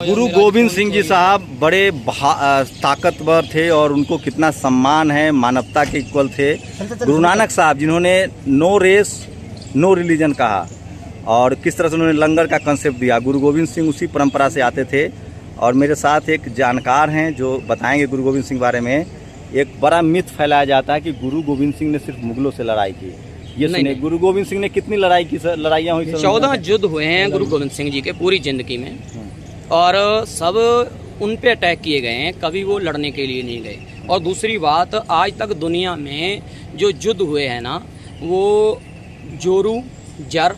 गुरु गोविंद सिंह जी साहब बड़े ताकतवर थे और उनको कितना सम्मान है, मानवता के इक्वल थे। गुरु नानक साहब जिन्होंने नो रेस नो रिलीजन कहा और किस तरह से उन्होंने लंगर का कंसेप्ट दिया, गुरु गोविंद सिंह उसी परंपरा से आते थे। और मेरे साथ एक जानकार हैं जो बताएंगे गुरु गोविंद सिंह बारे में। एक बड़ा मिथ फैलाया जाता है कि गुरु गोविंद सिंह ने सिर्फ मुगलों से लड़ाई की। ये सुनिए, गुरु गोविंद सिंह ने कितनी लड़ाइयाँ हुई? 14 युद्ध हुए हैं गुरु गोविंद सिंह जी के पूरी जिंदगी में, और सब उन पे अटैक किए गए हैं, कभी वो लड़ने के लिए नहीं गए। और दूसरी बात, आज तक दुनिया में जो युद्ध हुए हैं ना, वो जोरू, जर,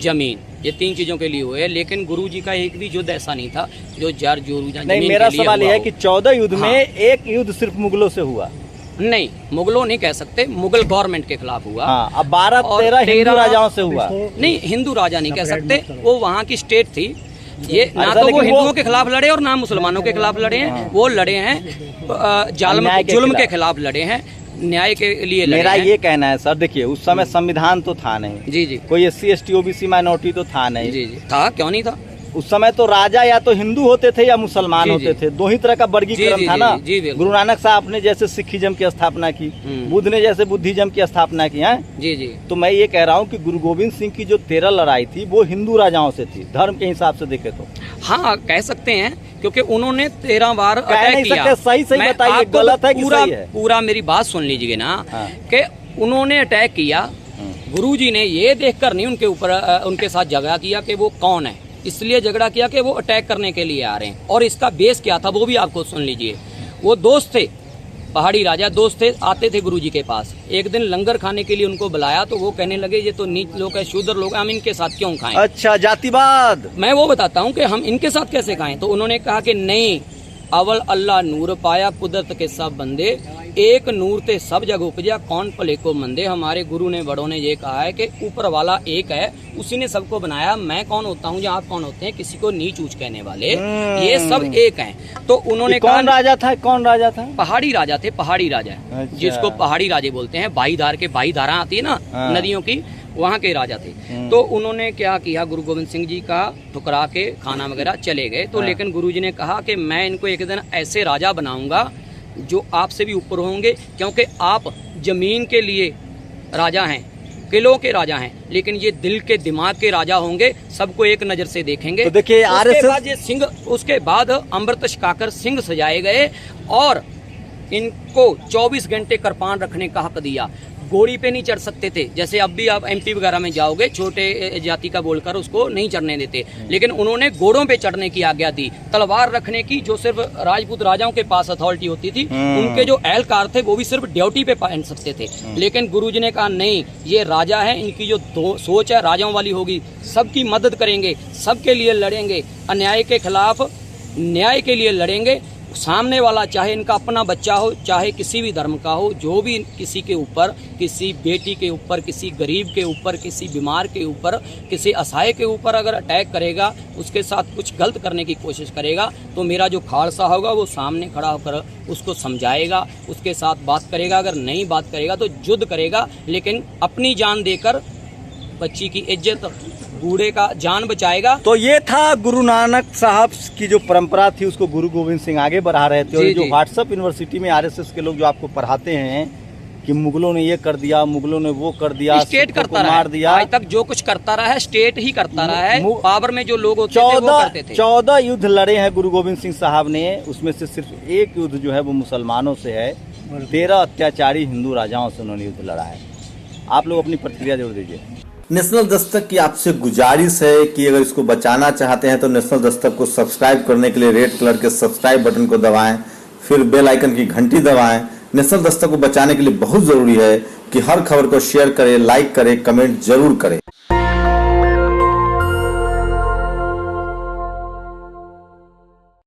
जमीन, ये 3 चीजों के लिए हुए हैं। लेकिन गुरु जी का एक भी युद्ध ऐसा नहीं था जो जर, जोरू या जमीन। मेरा सवाल यह है कि 14 युद्ध में एक युद्ध सिर्फ मुगलों से हुआ? नहीं, मुगलों नहीं कह सकते, मुगल गवर्नमेंट के खिलाफ हुआ। अब 12-13 हिंदू राजाओं से हुआ। नहीं, हिंदू राजा नहीं कह सकते, वो वहाँ की स्टेट थी। ये ना तो वो हिंदुओं के खिलाफ लड़े और ना मुसलमानों के खिलाफ लड़े हैं। वो लड़े हैं जुल्म के खिलाफ लड़े हैं, न्याय के लिए लड़े। मेरा ये कहना है सर, देखिए उस समय संविधान तो था नहीं। जी जी। कोई SC ST OBC माइनॉरिटी तो था नहीं। जी जी। था, क्यों नहीं था? उस समय तो राजा या तो हिंदू होते थे या मुसलमान होते थे, 2 ही तरह का वर्गीकरण था ना। गुरु नानक साहब ने जैसे सिखिज्म की स्थापना की, बुद्ध ने जैसे बुद्धिज्म की स्थापना की है। जी जी। तो मैं ये कह रहा हूँ कि गुरु गोविंद सिंह की जो 13 लड़ाई थी वो हिंदू राजाओं से थी, धर्म के हिसाब से देखे तो। हाँ, कह सकते हैं, क्योंकि उन्होंने 13 बार अटैक किया। सही बताइए, गलत है कि सही है? पूरा मेरी बात सुन लीजिए ना, कि उन्होंने अटैक किया। गुरु जी ने ये देखकर नहीं उनके ऊपर उनके साथ झगड़ा किया कि वो कौन है, इसलिए झगड़ा किया कि वो अटैक करने के लिए आ रहे हैं। और इसका बेस क्या था वो भी आपको सुन लीजिए। वो दोस्त थे, पहाड़ी राजा दोस्त थे, आते थे गुरु जी के पास। एक दिन लंगर खाने के लिए उनको बुलाया तो वो कहने लगे ये तो नीच लोग है, शूद्र लोग हैं, हम इनके साथ क्यों खाएं? अच्छा, जातिवाद। मैं वो बताता हूँ कि हम इनके साथ कैसे खाएं। तो उन्होंने कहा कि नहीं, अवल अल्लाह नूर पाया कुदरत के सब बंदे, एक नूर ते सब जग उपजा, कौन भले को मंदे। हमारे गुरु ने, बड़ों ने ये कहा है कि ऊपर वाला एक है, उसी ने सबको बनाया। मैं कौन होता हूँ या आप कौन होते हैं किसी को नीच ऊंच कहने वाले? ये सब एक हैं। तो उन्होंने कहा, कौन राजा था? कौन राजा था? पहाड़ी राजा थे, पहाड़ी राजा। अच्छा। जिसको पहाड़ी राजे बोलते हैं, बाईधार के, बाईधारा आती है ना नदियों की, वहाँ के राजा थे। तो उन्होंने क्या किया, गुरु गोविंद सिंह जी का ठुकरा के खाना वगैरह चले गए। तो लेकिन गुरु जी ने कहा कि मैं इनको एक दिन ऐसे राजा बनाऊंगा जो आपसे भी ऊपर होंगे, क्योंकि आप जमीन के लिए राजा हैं, किलों के राजा हैं, लेकिन ये दिल के, दिमाग के राजा होंगे, सबको एक नजर से देखेंगे। तो देखिए, उसके बाद अमृत छकाकर सिंह सजाए गए और इनको 24 घंटे कृपाण रखने का हक दिया। घोड़ी पे नहीं चढ़ सकते थे, जैसे अब भी आप MP वगैरह में जाओगे, छोटे जाति का बोलकर उसको नहीं चढ़ने देते, लेकिन उन्होंने घोड़ों पे चढ़ने की आज्ञा दी। तलवार रखने की जो सिर्फ राजपूत राजाओं के पास अथॉरिटी होती थी, उनके जो एहलकार थे वो भी सिर्फ ड्यूटी पे पहन सकते थे। लेकिन गुरुजी ने कहा नहीं, ये राजा है, इनकी जो सोच है राजाओं वाली होगी, सबकी मदद करेंगे, सबके लिए लड़ेंगे, अन्याय के खिलाफ न्याय के लिए लड़ेंगे। सामने वाला चाहे इनका अपना बच्चा हो, चाहे किसी भी धर्म का हो, जो भी किसी के ऊपर, किसी बेटी के ऊपर, किसी गरीब के ऊपर, किसी बीमार के ऊपर, किसी असहाय के ऊपर अगर अटैक करेगा, उसके साथ कुछ गलत करने की कोशिश करेगा, तो मेरा जो खालसा होगा वो सामने खड़ा होकर उसको समझाएगा, उसके साथ बात करेगा। अगर नहीं बात करेगा तो युद्ध करेगा, लेकिन अपनी जान देकर बच्ची की इज्जत, बूढ़े का जान बचाएगा। तो ये था गुरु नानक साहब की जो परंपरा थी, उसको गुरु गोविंद सिंह आगे बढ़ा रहे थे। और जो व्हाट्सएप यूनिवर्सिटी में RSS के लोग जो आपको पढ़ाते हैं कि मुगलों ने ये कर दिया, मुगलों ने वो कर दिया, स्टेट करता रहा, मार दिया, आज तक जो कुछ करता रहा है स्टेट ही करता रहा है। पावर में जो लोग होते थे वो करते थे। 14 युद्ध लड़े हैं गुरु गोविंद सिंह साहब ने, उसमें से सिर्फ एक युद्ध जो है वो मुसलमानों से है, 13 अत्याचारी हिंदू राजाओं से उन्होंने युद्ध लड़ा है। आप लोग अपनी प्रतिक्रिया जोड़ दीजिए। नेशनल दस्तक की आपसे गुजारिश है कि अगर इसको बचाना चाहते हैं तो नेशनल दस्तक को सब्सक्राइब करने के लिए रेड कलर के सब्सक्राइब बटन को दबाएं, फिर बेल आइकन की घंटी दबाएं। नेशनल दस्तक को बचाने के लिए बहुत जरूरी है कि हर खबर को शेयर करें, लाइक करें, कमेंट जरूर करें।